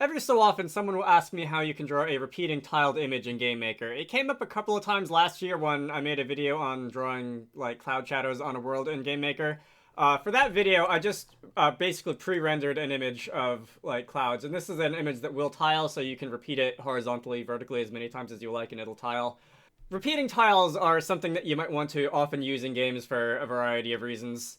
Every so often, someone will ask me how you can draw a repeating tiled image in GameMaker. It came up a couple of times last year when I made a video on drawing like cloud shadows on a world in GameMaker. For that video, I just basically pre-rendered an image of like clouds, and this is an image that will tile, so you can repeat it horizontally, vertically as many times as you like, and it'll tile. Repeating tiles are something that you might want to often use in games for a variety of reasons.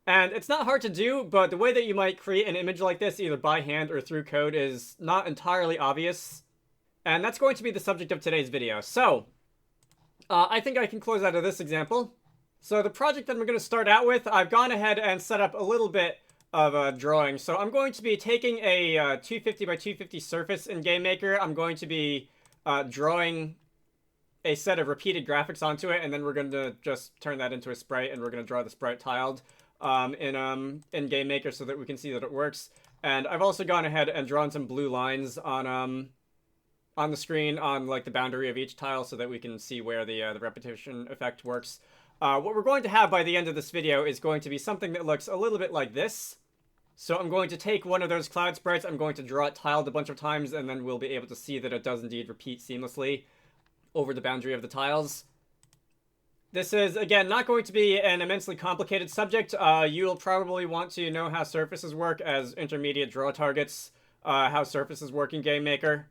And it's not hard to do, but the way that you might create an image like this, either by hand or through code, is not entirely obvious. And that's going to be the subject of today's video. So, I think I can close out of this example. So the project that I'm going to start out with, I've gone ahead and set up a little bit of a drawing. So I'm going to be taking a 250 by 250 surface in GameMaker. I'm going to be drawing a set of repeated graphics onto it, and then we're going to just turn that into a sprite, and we're going to draw the sprite tiled in GameMaker so that we can see that it works. And I've also gone ahead and drawn some blue lines on the screen on like the boundary of each tile so that we can see where the repetition effect works. What we're going to have by the end of this video is going to be something that looks a little bit like this. So I'm going to take one of those cloud sprites, I'm going to draw it tiled a bunch of times, and then we'll be able to see that it does indeed repeat seamlessly over the boundary of the tiles. This is, again, not going to be an immensely complicated subject. You'll probably want to know how surfaces work as intermediate draw targets, how surfaces work in GameMaker.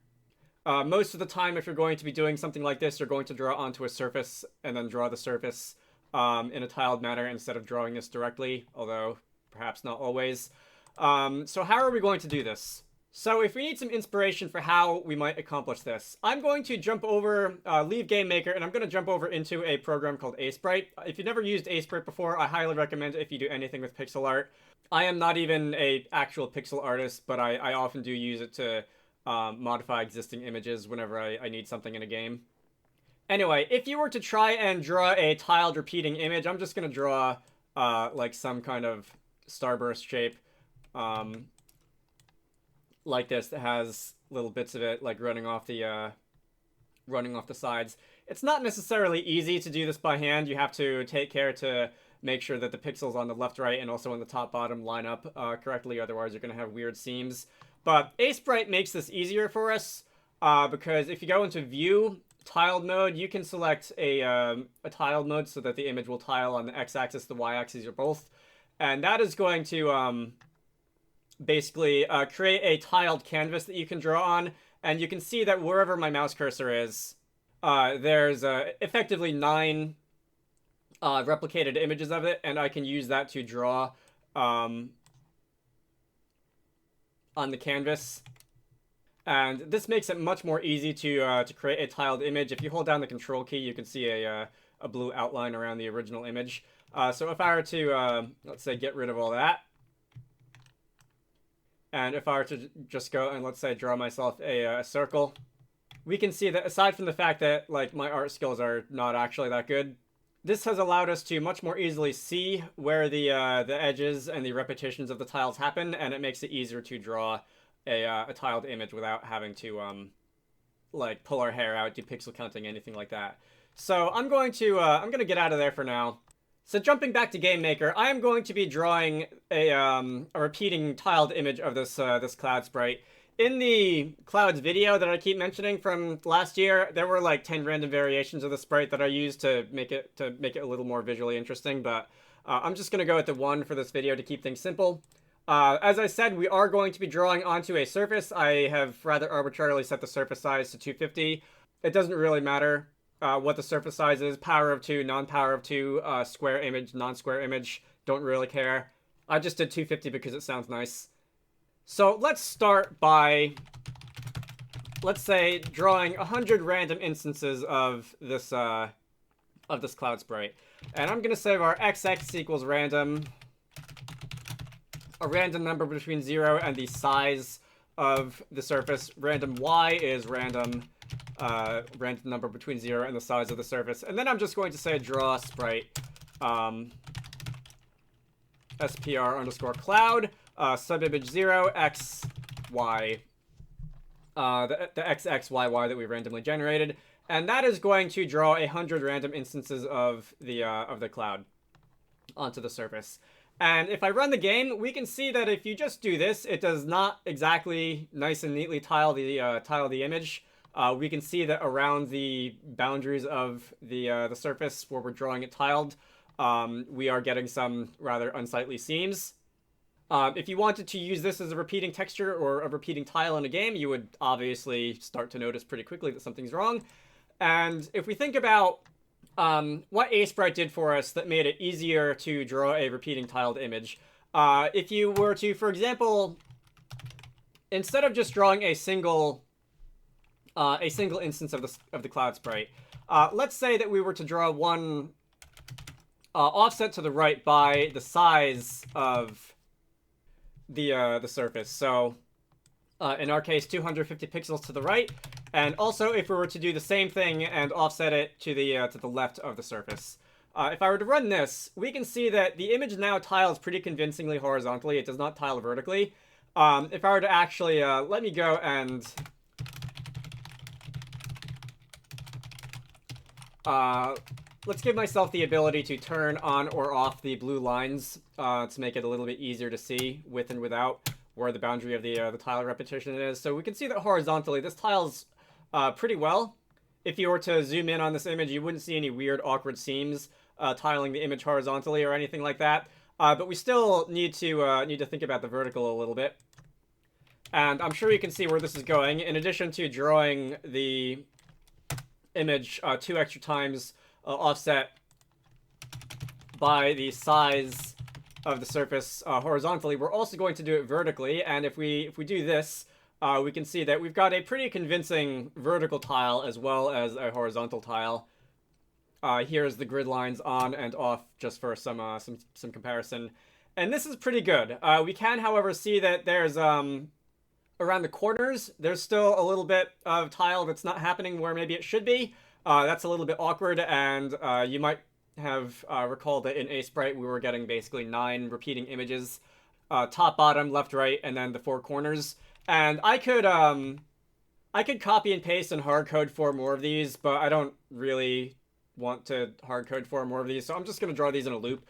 Most of the time, if you're going to be doing something like this, you're going to draw onto a surface and then draw the surface in a tiled manner instead of drawing this directly, although perhaps not always. So how are we going to do this? So if we need some inspiration for how we might accomplish this, I'm going to jump over, leave GameMaker, and I'm going to jump over into a program called Aseprite. If you've never used Aseprite before, I highly recommend it if you do anything with pixel art. I am not even an actual pixel artist, but I often do use it to modify existing images whenever I need something in a game. Anyway, if you were to try and draw a tiled repeating image, I'm just going to draw like some kind of starburst shape. Like this, that has little bits of it like running off the sides. It's not necessarily easy to do this by hand. You have to take care to make sure that the pixels on the left, right, and also on the top, bottom line up correctly. Otherwise, you're going to have weird seams. But Aseprite makes this easier for us because if you go into View, Tiled Mode, you can select a tiled mode so that the image will tile on the x-axis, the y-axis, or both. And that is going to basically create a tiled canvas that you can draw on, and you can see that wherever my mouse cursor is, there's effectively 9 replicated images of it, and I can use that to draw on the canvas. And this makes it much more easy to create a tiled image. If you hold down the control key, you can see a blue outline around the original image. So if I were to, let's say, get rid of all that, and if I were to just go and, let's say, draw myself a circle, we can see that aside from the fact that, like, my art skills are not actually that good, this has allowed us to much more easily see where the edges and the repetitions of the tiles happen, and it makes it easier to draw a tiled image without having to, like, pull our hair out, do pixel counting, anything like that. So I'm going to get out of there for now. So jumping back to GameMaker, I am going to be drawing a repeating tiled image of this this cloud sprite. In the clouds video that I keep mentioning from last year, there were like 10 random variations of the sprite that I used to make it a little more visually interesting. But I'm just going to go with the one for this video to keep things simple. As I said, we are going to be drawing onto a surface. I have rather arbitrarily set the surface size to 250. It doesn't really matter what the surface size is. Power of 2, non-power of 2, square image, non-square image. Don't really care. I just did 250 because it sounds nice. So let's start by, let's say, drawing 100 random instances of this cloud sprite. And I'm going to say our x equals random, a random number between 0 and the size of the surface. Random y is random number between 0 and the size of the surface. And then I'm just going to say draw sprite SPR underscore cloud, subimage 0, x, y, the x, x, y, y that we randomly generated. And that is going to draw 100 random instances of the cloud onto the surface. And if I run the game, we can see that if you just do this, it does not exactly nice and neatly tile the image. We can see that around the boundaries of the surface where we're drawing it tiled, we are getting some rather unsightly seams. If you wanted to use this as a repeating texture or a repeating tile in a game, you would obviously start to notice pretty quickly that something's wrong. And if we think about what Aseprite did for us that made it easier to draw a repeating tiled image, if you were to, for example, instead of just drawing a single instance of the cloud sprite, let's say that we were to draw one offset to the right by the size of the surface. So in our case, 250 pixels to the right. And also, if we were to do the same thing and offset it to the left of the surface. If I were to run this, we can see that the image now tiles pretty convincingly horizontally. It does not tile vertically. If I were to actually, let me go and let's give myself the ability to turn on or off the blue lines to make it a little bit easier to see with and without where the boundary of the tile repetition is. So we can see that horizontally, this tiles pretty well. If you were to zoom in on this image, you wouldn't see any weird, awkward seams tiling the image horizontally or anything like that. But we still need to think about the vertical a little bit. And I'm sure you can see where this is going. In addition to drawing the image 2 extra times offset by the size of the surface horizontally, we're also going to do it vertically. And if we do this, we can see that we've got a pretty convincing vertical tile as well as a horizontal tile. Here's the grid lines on and off just for some comparison. And this is pretty good. We can, however, see that there's around the corners, there's still a little bit of tile that's not happening where maybe it should be. That's a little bit awkward, and you might have recalled that in Aseprite we were getting basically 9 repeating images, top, bottom, left, right, and then the 4 corners. And I could copy and paste and hard code for more of these, but I don't really want to hard code for more of these, so I'm just going to draw these in a loop.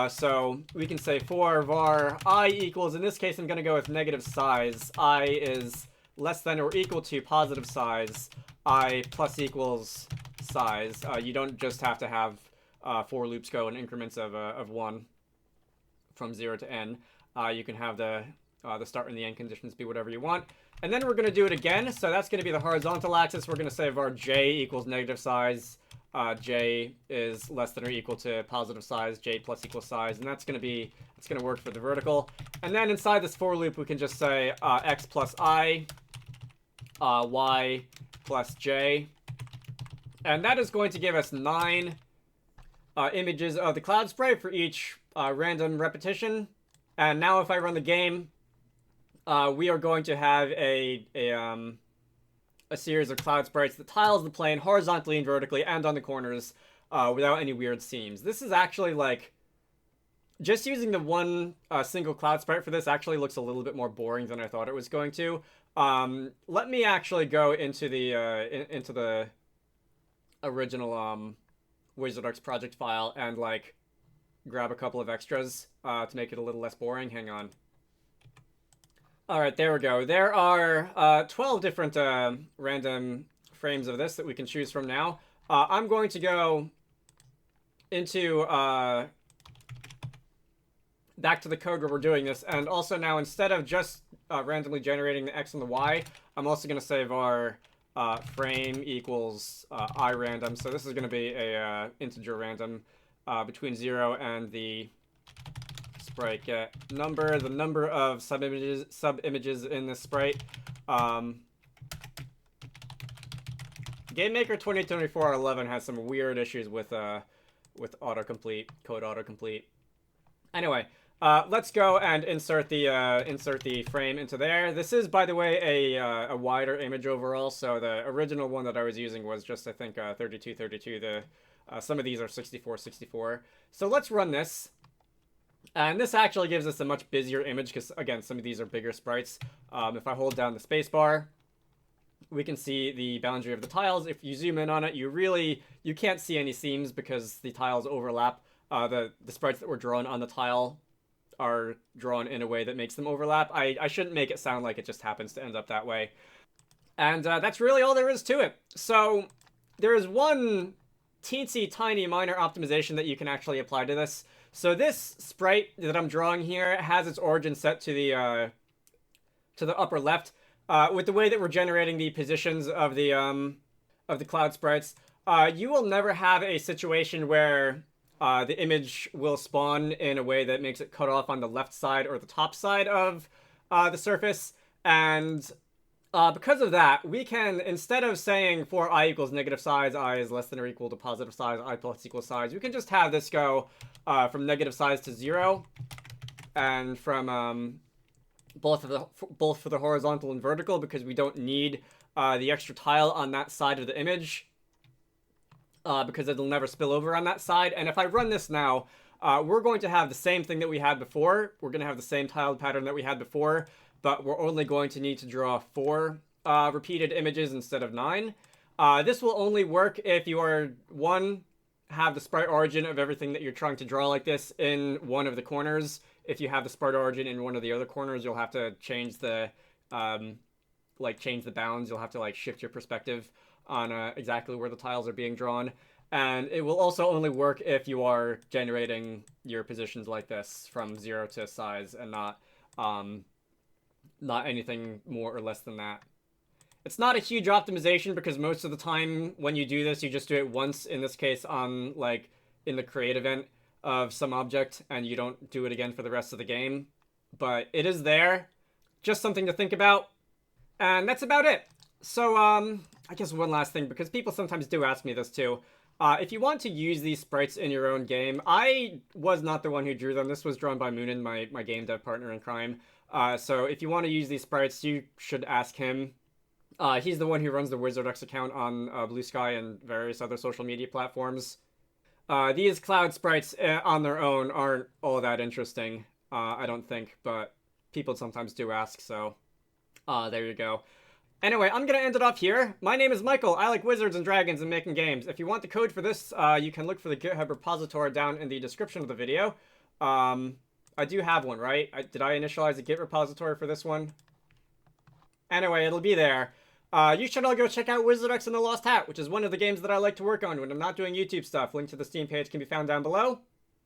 So we can say for var I equals, in this case I'm going to go with negative size. I is less than or equal to positive size. I plus equals size. You don't just have to have 4 loops go in increments of 1 from 0 to n. You can have the start and the end conditions be whatever you want. And then we're going to do it again. So that's going to be the horizontal axis. We're going to say var j equals negative size. J is less than or equal to positive size, j plus equals size, and it's going to work for the vertical. And then inside this for loop, we can just say x plus I, y plus j, and that is going to give us 9 images of the cloud sprite for each random repetition. And now if I run the game, we are going to have a series of cloud sprites that tiles the plane horizontally and vertically and on the corners without any weird seams. This is actually like, just using the one single cloud sprite for this actually looks a little bit more boring than I thought it was going to. Let me actually go into the original Wizarducks project file and like grab a couple of extras to make it a little less boring. Hang on. All right, there we go. There are 12 different random frames of this that we can choose from now. I'm going to go into back to the code where we're doing this, and also now instead of just randomly generating the x and the y, I'm also going to say var frame equals I random. So this is going to be a integer random between 0 and the sprite get number, the number of sub images in this sprite. GameMaker 2024-11 has some weird issues with autocomplete, code autocomplete. Anyway, let's go and insert the frame into there. This is, by the way, a wider image overall. So the original one that I was using was just, I think, 3232. Some of these are 6464. So let's run this. And this actually gives us a much busier image because, again, some of these are bigger sprites. If I hold down the spacebar, we can see the boundary of the tiles. If you zoom in on it, you can't see any seams because the tiles overlap the sprites that were drawn on the tile are drawn in a way that makes them overlap. I shouldn't make it sound like it just happens to end up that way. And that's really all there is to it. So there is one teensy tiny minor optimization that you can actually apply to this. So this sprite that I'm drawing here has its origin set to the upper left. With the way that we're generating the positions of the cloud sprites, you will never have a situation where the image will spawn in a way that makes it cut off on the left side or the top side of the surface. And because of that, we can, instead of saying for I equals negative size, I is less than or equal to positive size, I plus equals size, we can just have this go from negative size to 0, and from both for the horizontal and vertical, because we don't need the extra tile on that side of the image, because it'll never spill over on that side. And if I run this now, we're going to have the same thing that we had before. We're going to have the same tiled pattern that we had before, but we're only going to need to draw 4 repeated images instead of 9. This will only work if you are, one, have the sprite origin of everything that you're trying to draw like this in one of the corners. If you have the sprite origin in one of the other corners, you'll have to change the change the bounds. You'll have to shift your perspective on exactly where the tiles are being drawn. And it will also only work if you are generating your positions like this from 0 to size, and not anything more or less than that. It's not a huge optimization, because most of the time when you do this, you just do it once, in this case on in the create event of some object, and you don't do it again for the rest of the game. But it is there. Just something to think about. And that's about it. So, I guess one last thing, because people sometimes do ask me this too. If you want to use these sprites in your own game, I was not the one who drew them. This was drawn by Moonin, my game dev partner in crime. So if you want to use these sprites, you should ask him. He's the one who runs the Wizarducks account on Blue Sky and various other social media platforms. These cloud sprites on their own aren't all that interesting, I don't think, but people sometimes do ask, so there you go. Anyway, I'm gonna end it off here. My name is Michael. I like wizards and dragons and making games. If you want the code for this, you can look for the GitHub repository down in the description of the video. I do have one, right? Did I initialize a Git repository for this one? Anyway, it'll be there. You should all go check out Wizarducks and the Lost Hat, which is one of the games that I like to work on when I'm not doing YouTube stuff. Link to the Steam page can be found down below.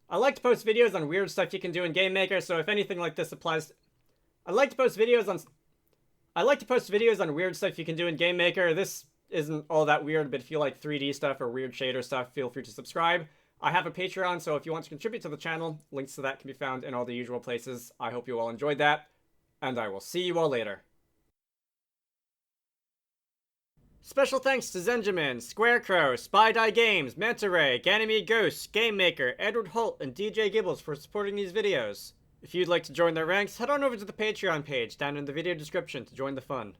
I like to post videos on weird stuff you can do in GameMaker, so if anything like this applies... I like to post videos on weird stuff you can do in GameMaker. This isn't all that weird, but if you like 3D stuff or weird shader stuff, feel free to subscribe. I have a Patreon, so if you want to contribute to the channel, links to that can be found in all the usual places. I hope you all enjoyed that, and I will see you all later. Special thanks to Zenjamin, Squarecrow, Spy Games, Manta Ray, Ganymede Ghost, GameMaker, Edward Holt, and DJ Gibbles for supporting these videos. If you'd like to join their ranks, head on over to the Patreon page down in the video description to join the fun.